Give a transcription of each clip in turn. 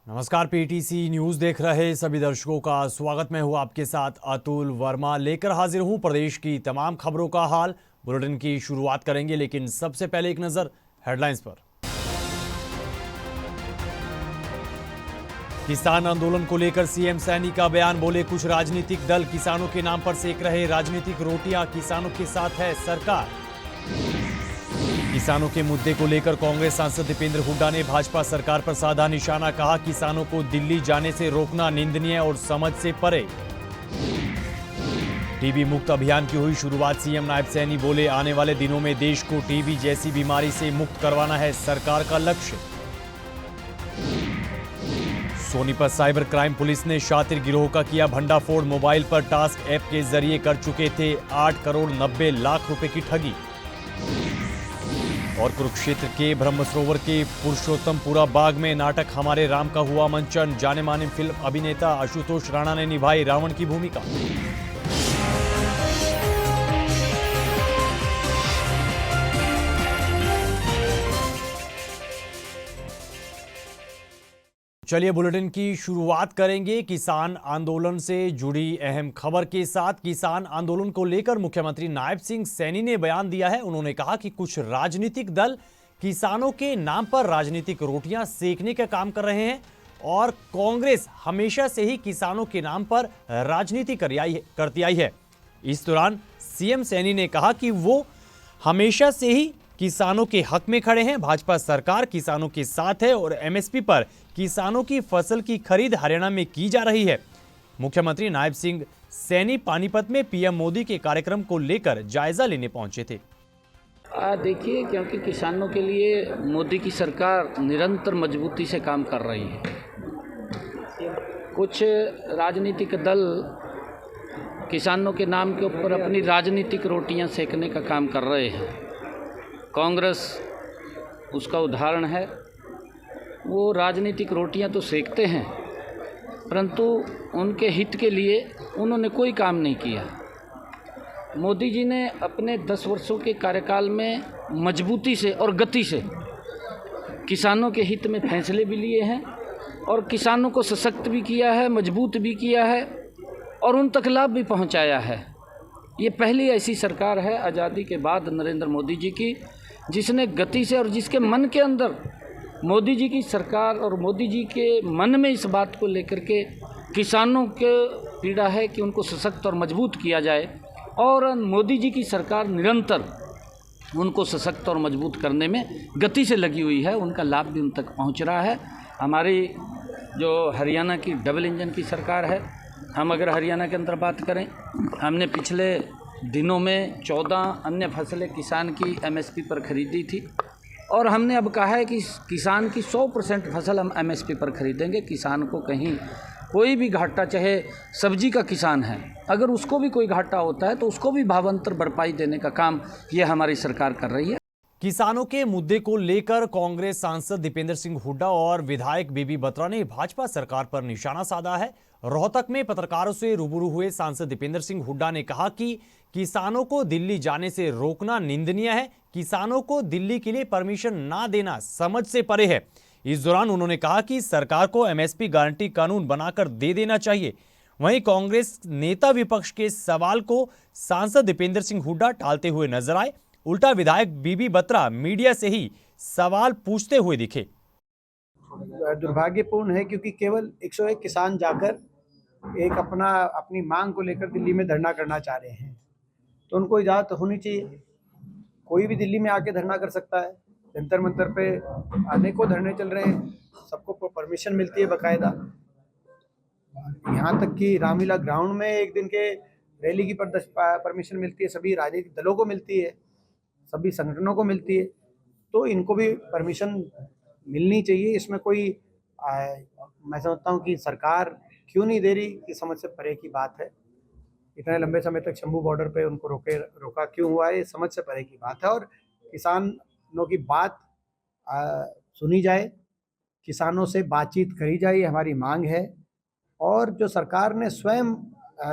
नमस्कार, PTC news देख रहे सभी दर्शकों का स्वागत। मैं हूं आपके साथ अतुल वर्मा, लेकर हाजिर हूं प्रदेश की तमाम खबरों का हाल। बुलेटिन की शुरुआत करेंगे, लेकिन सबसे पहले एक नजर हेडलाइंस पर। किसान आंदोलन को लेकर सीएम सैनी का बयान, बोले कुछ राजनीतिक दल किसानों के नाम पर सेक रहे राजनीतिक रोटियां, किसानों के साथ है सरकार। किसानों के मुद्दे को लेकर कांग्रेस सांसद दीपेंद्र हुड्डा ने भाजपा सरकार पर साधा निशाना, कहा किसानों को दिल्ली जाने से रोकना निंदनीय और समझ से परे। टीबी मुक्त अभियान की हुई शुरुआत, सीएम नायब सैनी बोले आने वाले दिनों में देश को टीबी जैसी बीमारी से मुक्त करवाना है सरकार का लक्ष्य। सोनीपत साइबर क्राइम पुलिस ने शातिर गिरोह का किया भंडाफोड़, मोबाइल पर टास्क ऐप के जरिए कर चुके थे 8 करोड़ 90 लाख रुपए की ठगी। और कुरुक्षेत्र के ब्रह्मसरोवर के पुरुषोत्तमपुरा बाग में नाटक हमारे राम का हुआ मंचन, जाने माने फिल्म अभिनेता आशुतोष राणा ने निभाई रावण की भूमिका। चलिए बुलेटिन की शुरुआत करेंगे किसान आंदोलन से जुड़ी अहम खबर के साथ। किसान आंदोलन को लेकर मुख्यमंत्री नायब सिंह सैनी ने बयान दिया है। उन्होंने कहा कि कुछ राजनीतिक दल किसानों के नाम पर राजनीतिक रोटियां सेकने का काम कर रहे हैं और कांग्रेस हमेशा से ही किसानों के नाम पर राजनीति करती आई है। इस दौरान सीएम सैनी ने कहा कि वो हमेशा से ही किसानों के हक में खड़े हैं, भाजपा सरकार किसानों के साथ है और एमएसपी पर किसानों की फसल की खरीद हरियाणा में की जा रही है। मुख्यमंत्री नायब सिंह सैनी पानीपत में पीएम मोदी के कार्यक्रम को लेकर जायजा लेने पहुंचे थे। देखिए, क्योंकि किसानों के लिए मोदी की सरकार निरंतर मजबूती से काम कर रही है। कुछ राजनीतिक दल किसानों के नाम के ऊपर अपनी राजनीतिक रोटियां सेकने का काम कर रहे हैं। कांग्रेस उसका उदाहरण है। वो राजनीतिक रोटियां तो सेकते हैं, परंतु उनके हित के लिए उन्होंने कोई काम नहीं किया। मोदी जी ने अपने 10 वर्षों के कार्यकाल में मजबूती से और गति से किसानों के हित में फैसले भी लिए हैं और किसानों को सशक्त भी किया है, मजबूत भी किया है और उन तक लाभ भी पहुंचाया है। ये पहली ऐसी सरकार है आज़ादी के बाद नरेंद्र मोदी जी की, जिसने गति से और जिसके मन के अंदर मोदी जी की सरकार और मोदी जी के मन में इस बात को लेकर के किसानों के पीड़ा है कि उनको सशक्त और मजबूत किया जाए और मोदी जी की सरकार निरंतर उनको सशक्त और मजबूत करने में गति से लगी हुई है। उनका लाभ भी उन तक पहुंच रहा है। हमारी जो हरियाणा की डबल इंजन की सरकार है, हम अगर हरियाणा के अंदर बात करें, हमने पिछले दिनों में 14 अन्य फसलें किसान की एमएसपी पर खरीदी थी और हमने अब कहा है कि किसान की 100% फसल हम एमएसपी पर खरीदेंगे। किसान को कहीं कोई भी घाटा, चाहे सब्जी का किसान है, अगर उसको भी कोई घाटा होता है तो उसको भी भावांतर भरपाई देने का काम ये हमारी सरकार कर रही है। किसानों के मुद्दे को लेकर कांग्रेस सांसद दीपेंद्र सिंह हुड्डा और विधायक बीबी बत्रा ने भाजपा सरकार पर निशाना साधा है। रोहतक में पत्रकारों से रूबरू हुए सांसद दीपेंद्र सिंह हुड्डा ने कहा कि किसानों को दिल्ली जाने से रोकना निंदनीय है, किसानों को दिल्ली के लिए परमिशन ना देना समझ से परे है। इस दौरान उन्होंने कहा कि सरकार को एमएसपी गारंटी कानून बनाकर दे देना चाहिए। वहीं कांग्रेस नेता विपक्ष के सवाल को सांसद दीपेंद्र सिंह हुड्डा टालते हुए नजर आए। उल्टा विधायक बीबी बत्रा मीडिया से ही सवाल पूछते हुए दिखे। दुर्भाग्यपूर्ण है क्योंकि केवल 101 किसान जाकर एक अपनी मांग को लेकर दिल्ली में धरना करना चाह रहे हैं, तो उनको इजाज़त होनी चाहिए। कोई भी दिल्ली में आके धरना कर सकता है। जंतर मंतर पे अनेकों धरने चल रहे हैं, सबको परमिशन मिलती है बाकायदा। यहाँ तक कि रामलीला ग्राउंड में एक दिन के रैली की परमिशन मिलती है, सभी राजनीतिक दलों को मिलती है, सभी संगठनों को मिलती है, तो इनको भी परमिशन मिलनी चाहिए। इसमें कोई मैं समझता हूँ कि सरकार क्यों नहीं दे रही कि समझ से परे की बात है। इतने लंबे समय तक शंभू बॉर्डर पे उनको रोका क्यों हुआ है, ये समझ से परे की बात है। और किसानों की बात सुनी जाए, किसानों से बातचीत करी जाए, ये हमारी मांग है। और जो सरकार ने स्वयं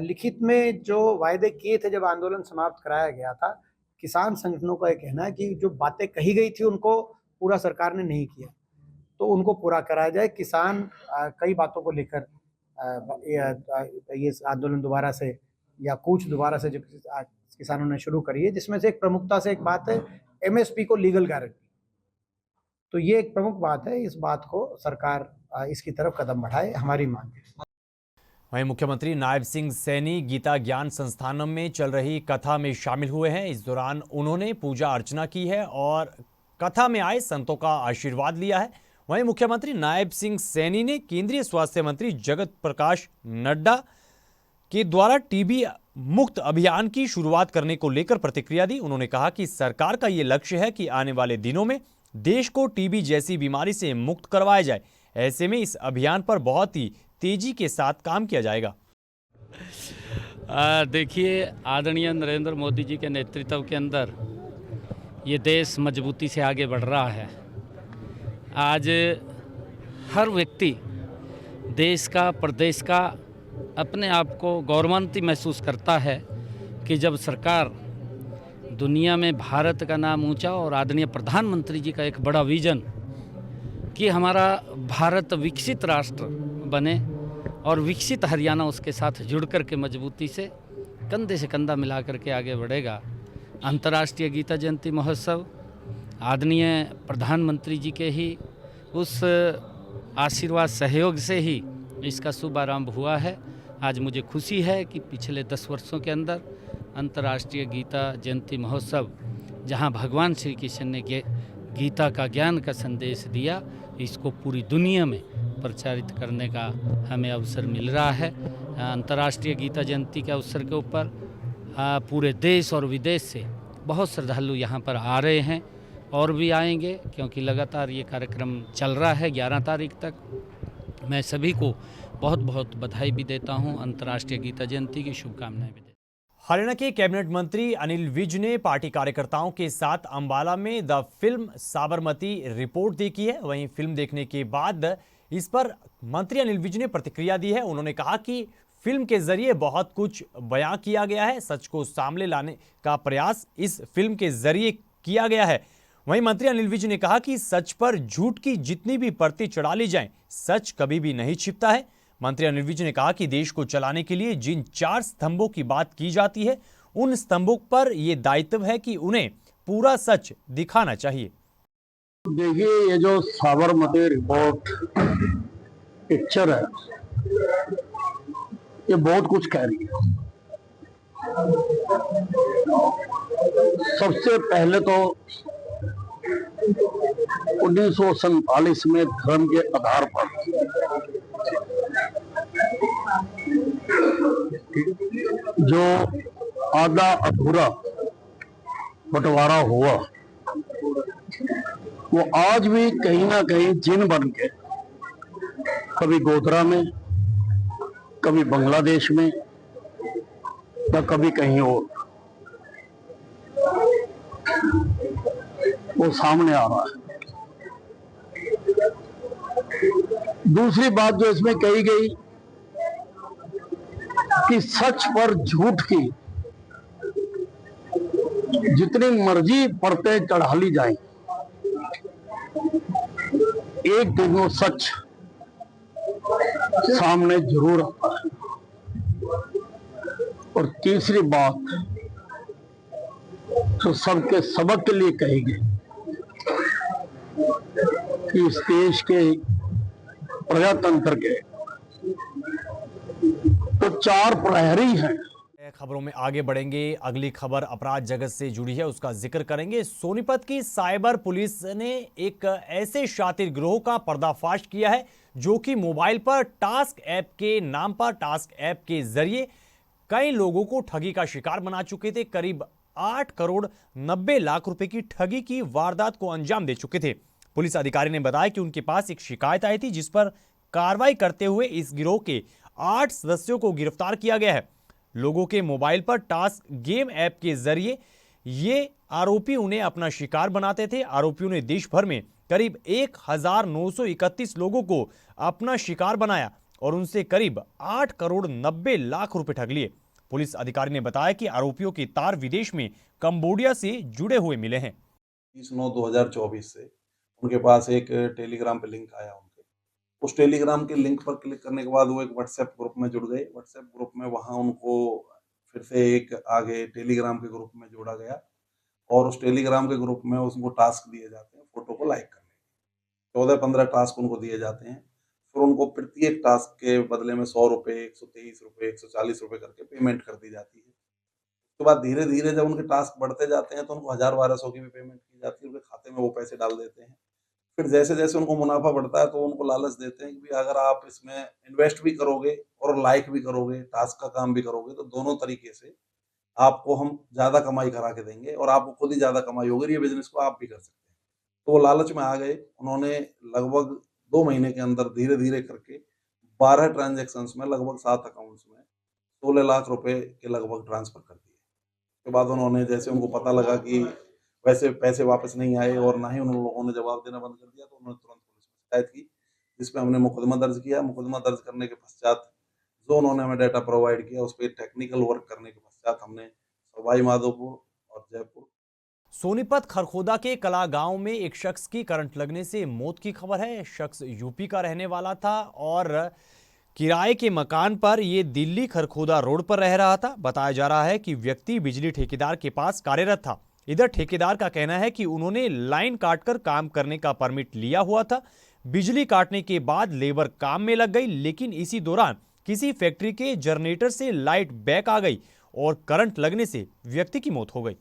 लिखित में जो वायदे किए थे जब आंदोलन समाप्त कराया गया था, किसान संगठनों का यह कहना है कि जो बातें कही गई थी उनको पूरा सरकार ने नहीं किया। तो उनको पूरा कराया जाए। किसान कई बातों को लेकर ये आंदोलन दोबारा से या कूच दोबारा से जो किसानों ने शुरू करी है, जिसमें से एक प्रमुखता से एक बात है एमएसपी को लीगल गारंटी। तो ये एक प्रमुख बात है, इस बात को सरकार इसकी तरफ कदम बढ़ाए, हमारी मांग है। वहीं मुख्यमंत्री नायब सिंह सैनी गीता ज्ञान संस्थानम में चल रही कथा में शामिल हुए हैं। इस दौरान उन्होंने पूजा अर्चना की है और कथा में आए संतों का आशीर्वाद लिया है। वहीं मुख्यमंत्री नायब सिंह सैनी ने केंद्रीय स्वास्थ्य मंत्री जगत प्रकाश नड्डा के द्वारा टीबी मुक्त अभियान की शुरुआत करने को लेकर प्रतिक्रिया दी। उन्होंने कहा कि सरकार का ये लक्ष्य है कि आने वाले दिनों में देश को टीबी जैसी बीमारी से मुक्त करवाया जाए। ऐसे में इस अभियान पर बहुत ही तेजी के साथ काम किया जाएगा। देखिए, आदरणीय नरेंद्र मोदी जी के नेतृत्व के अंदर ये देश मजबूती से आगे बढ़ रहा है। आज हर व्यक्ति देश का, प्रदेश का अपने आप को गौरवान्वित महसूस करता है कि जब सरकार दुनिया में भारत का नाम ऊंचा और आदरणीय प्रधानमंत्री जी का एक बड़ा विजन कि हमारा भारत विकसित राष्ट्र बने और विकसित हरियाणा उसके साथ जुड़ कर के मजबूती से कंधे से कंधा मिला करके आगे बढ़ेगा। अंतर्राष्ट्रीय गीता जयंती महोत्सव आदरणीय प्रधानमंत्री जी के ही उस आशीर्वाद सहयोग से ही इसका शुभारंभ हुआ है। आज मुझे खुशी है कि पिछले 10 वर्षों के अंदर अंतर्राष्ट्रीय गीता जयंती महोत्सव, जहां भगवान श्री कृष्ण ने गीता का ज्ञान का संदेश दिया, इसको पूरी दुनिया में प्रचारित करने का हमें अवसर मिल रहा है। अंतर्राष्ट्रीय गीता जयंती के अवसर के ऊपर पूरे देश और विदेश से बहुत श्रद्धालु यहाँ पर आ रहे हैं और भी आएंगे, क्योंकि लगातार ये कार्यक्रम चल रहा है 11 तारीख तक। मैं सभी को बहुत बहुत बधाई भी देता हूँ, अंतर्राष्ट्रीय गीता जयंती की शुभकामनाएं भी देता हूँ। हरियाणा के कैबिनेट मंत्री अनिल विज ने पार्टी कार्यकर्ताओं के साथ अंबाला में द फिल्म साबरमती रिपोर्ट देखी है। वहीं फिल्म देखने के बाद इस पर मंत्री अनिल विज ने प्रतिक्रिया दी है। उन्होंने कहा कि फिल्म के जरिए बहुत कुछ बयां किया गया है, सच को सामने लाने का प्रयास इस फिल्म के जरिए किया गया है। वहीं मंत्री अनिल विज ने कहा कि सच पर झूठ की जितनी भी परतें चढ़ा ली जाएं, सच कभी भी नहीं छिपता है। मंत्री अनिल विज ने कहा कि देश को चलाने के लिए जिन 4 स्तंभों की बात की जाती है, उन स्तंभों पर यह दायित्व है कि उन्हें पूरा सच दिखाना चाहिए। देखिए, ये जो साबरमती रिपोर्ट पिक्चर है, ये बहुत कुछ कह रही है। सबसे पहले तो 1947 में धर्म के आधार पर जो आधा अधूरा बंटवारा हुआ, वो आज भी कहीं ना कहीं जिन बन के कभी गोधरा में, कभी बांग्लादेश में, या कभी कहीं और वो सामने आ रहा है। दूसरी बात जो इसमें कही गई कि सच पर झूठ की जितनी मर्जी परतें चढ़ा ली जाए, एक दिन वो सच सामने जरूर आता है। और तीसरी बात जो सबके सबक के लिए कही गई कि इस देश के प्रजातंत्र के तो 4 प्रहरी हैं। खबरों में आगे बढ़ेंगे। अगली खबर अपराध जगत से जुड़ी है, उसका जिक्र करेंगे। सोनीपत की साइबर पुलिस ने एक ऐसे शातिर गिरोह का पर्दाफाश किया है जो कि मोबाइल पर टास्क ऐप के नाम पर, टास्क ऐप के जरिए कई लोगों को ठगी का शिकार बना चुके थे। करीब 8 करोड़ 90 लाख रुपए की ठगी की वारदात को अंजाम दे चुके थे। पुलिस अधिकारी ने बताया कि उनके पास एक शिकायत आई थी, जिस पर कार्रवाई करते हुए इस गिरोह के 8 सदस्यों को गिरफ्तार किया गया है। लोगों के मोबाइल पर टास्क गेम ऐप के जरिए ये आरोपी उन्हें अपना शिकार बनाते थे। आरोपियों ने देश भर में करीब 1931 लोगों को अपना शिकार बनाया और उनसे करीब 8 करोड़ 90 लाख रुपए ठग लिए। पुलिस अधिकारी ने बताया कि आरोपियों के तार विदेश में कंबोडिया से जुड़े हुए मिले हैं। 30/9/2024 से उनके पास एक टेलीग्राम पे लिंक आया उनके, उस टेलीग्राम के लिंक पर क्लिक करने के बाद वो एक व्हाट्सएप ग्रुप में जुड़ गए। व्हाट्सएप ग्रुप में वहाँ उनको फिर से एक आगे टेलीग्राम के ग्रुप में जोड़ा गया और उस टेलीग्राम के ग्रुप में उसको टास्क दिए जाते हैं फोटो को लाइक करने के। 14-15 टास्क उनको दिए जाते हैं। फिर उनको प्रत्येक टास्क के बदले में 100 रुपये, 123 रुपये, 140 रुपये करके पेमेंट कर दी जाती है। उसके बाद धीरे-धीरे जब उनके टास्क बढ़ते जाते हैं तो उनको 1000-1200 की भी पेमेंट की जाती है, उनके खाते में वो पैसे डाल देते हैं। फिर जैसे-जैसे उनको मुनाफ़ा बढ़ता है तो उनको लालच देते हैं कि भई अगर आप इसमें इन्वेस्ट भी करोगे और लाइक भी करोगे, टास्क का काम भी करोगे तो दोनों तरीके से आपको हम ज़्यादा कमाई करा के देंगे और आपको खुद ही ज़्यादा कमाई होगी, ये बिज़नेस को आप भी कर सकते हैं। तो वो लालच में आ गए। उन्होंने लगभग 2 महीने के अंदर धीरे-धीरे करके 12 ट्रांज़ैक्शंस में लगभग 7 अकाउंट्स में 16 लाख रुपए के लगभग ट्रांसफ़र कर दिए। उसके बाद उन्होंने जैसे उनको पता लगा कि वैसे पैसे वापस नहीं आए और ना ही उन लोगों ने जवाब देना बंद कर दिया तो उन्होंने तुरंत पुलिस में शिकायत की, जिसपे हमने मुकदमा दर्ज किया। मुकदमा दर्ज करने के पश्चात जो उन्होंने हमें डाटा प्रोवाइड किया, उस पे टेक्निकल वर्क करने के पश्चात हमने सवाई माधोपुर और जयपुर। सोनीपत खरखोदा के कला गांव में एक शख्स की करंट लगने से मौत की खबर है। शख्स यूपी का रहने वाला था और किराए के मकान पर ये दिल्ली खरखोदा रोड पर रह रहा था। बताया जा रहा है कि व्यक्ति बिजली ठेकेदार के पास कार्यरत था। इधर ठेकेदार का कहना है कि उन्होंने लाइन काटकर काम करने का परमिट लिया हुआ था। बिजली काटने के बाद लेबर काम में लग गई, लेकिन इसी दौरान किसी फैक्ट्री के जनरेटर से लाइट बैक आ गई और करंट लगने से व्यक्ति की मौत हो गई।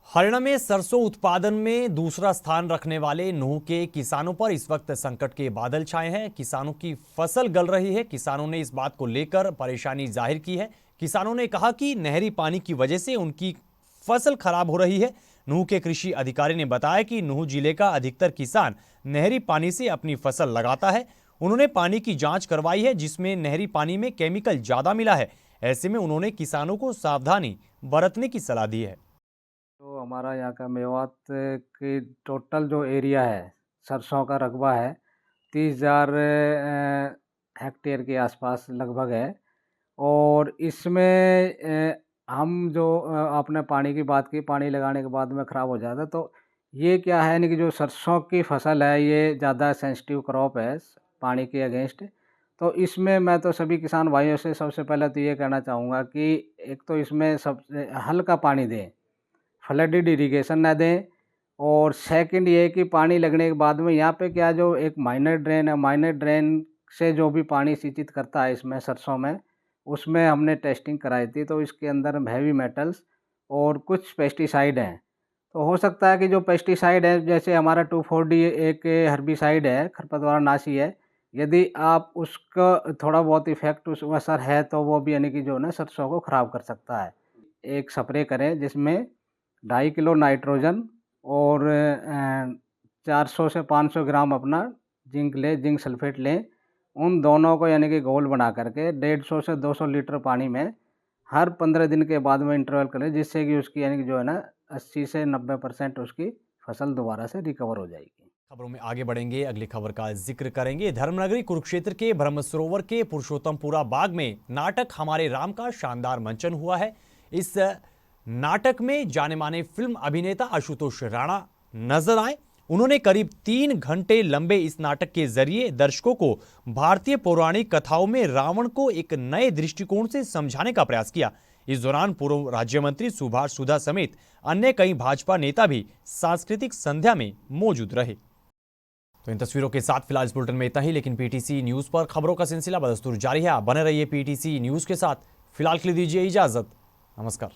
हरियाणा में सरसों उत्पादन में दूसरा स्थान रखने वाले नूंह के किसानों पर इस वक्त संकट के बादल छाए हैं। किसानों की फसल गल रही है। किसानों ने इस बात को लेकर परेशानी जाहिर की है। किसानों ने कहा कि नहरी पानी की वजह से उनकी फसल खराब हो रही है। नूंह के कृषि अधिकारी ने बताया कि नूंह जिले का अधिकतर किसान नहरी पानी से अपनी फसल लगाता है। उन्होंने पानी की जांच करवाई है, जिसमें नहरी पानी में केमिकल ज्यादा मिला है। ऐसे में उन्होंने किसानों को सावधानी बरतने की सलाह दी है। तो हमारा यहाँ का मेवात की टोटल जो एरिया है सरसों का रकबा है 30,000 हेक्टेयर के आसपास लगभग है। और इसमें हम जो आपने पानी की बात की, पानी लगाने के बाद में ख़राब हो जाता है। तो ये क्या है कि जो सरसों की फसल है ये ज़्यादा सेंसिटिव क्रॉप है पानी के अगेंस्ट। तो इसमें मैं तो सभी किसान भाइयों से सबसे पहले तो ये कहना चाहूँगा कि एक तो इसमें सबसे हल्का पानी दें, फ्लडेड इरिगेशन ना दें। और सेकंड ये कि पानी लगने के बाद में यहाँ पे क्या जो एक माइनर ड्रेन है, माइनर ड्रेन से जो भी पानी सिंचित करता है इसमें सरसों में, उसमें हमने टेस्टिंग कराई थी। तो इसके अंदर हैवी मेटल्स और कुछ पेस्टिसाइड हैं। तो हो सकता है कि जो पेस्टिसाइड है जैसे हमारा 2,4-D एक हर्बिसाइड है, खरपतवार नाशी है, यदि आप उसका थोड़ा बहुत इफेक्ट उस असर है तो वो भी यानी कि जो है ना सरसों को ख़राब कर सकता है। एक स्प्रे करें जिसमें 2.5 किलो नाइट्रोजन और 400 से 500 ग्राम अपना जिंक लें, जिंक सल्फेट लें। उन दोनों को यानी कि घोल बना करके 150 से 200 लीटर पानी में हर 15 दिन के बाद में इंटरवल करें, जिससे कि उसकी यानी कि जो है ना 80 से 90% उसकी फसल दोबारा से रिकवर हो जाएगी। खबरों में आगे बढ़ेंगे, अगली खबर का जिक्र करेंगे। धर्मनगरी कुरुक्षेत्र के ब्रह्म सरोवर के पुरुषोत्तमपुरा बाग में नाटक हमारे राम का शानदार मंचन हुआ है। इस नाटक में जाने माने फिल्म अभिनेता आशुतोष राणा नजर आए। उन्होंने करीब 3 घंटे लंबे इस नाटक के जरिए दर्शकों को भारतीय पौराणिक कथाओं में रावण को एक नए दृष्टिकोण से समझाने का प्रयास किया। इस दौरान पूर्व राज्य मंत्री सुभाष सुधा समेत अन्य कई भाजपा नेता भी सांस्कृतिक संध्या में मौजूद रहे। तो इन तस्वीरों के साथ फिलहाल इस बुलेटिन में इतना ही, लेकिन पीटीसी न्यूज पर खबरों का सिलसिला बदस्तूर जारी है। आप बने रहिए पीटीसी न्यूज के साथ। फिलहाल के लिए दीजिए इजाजत। नमस्कार।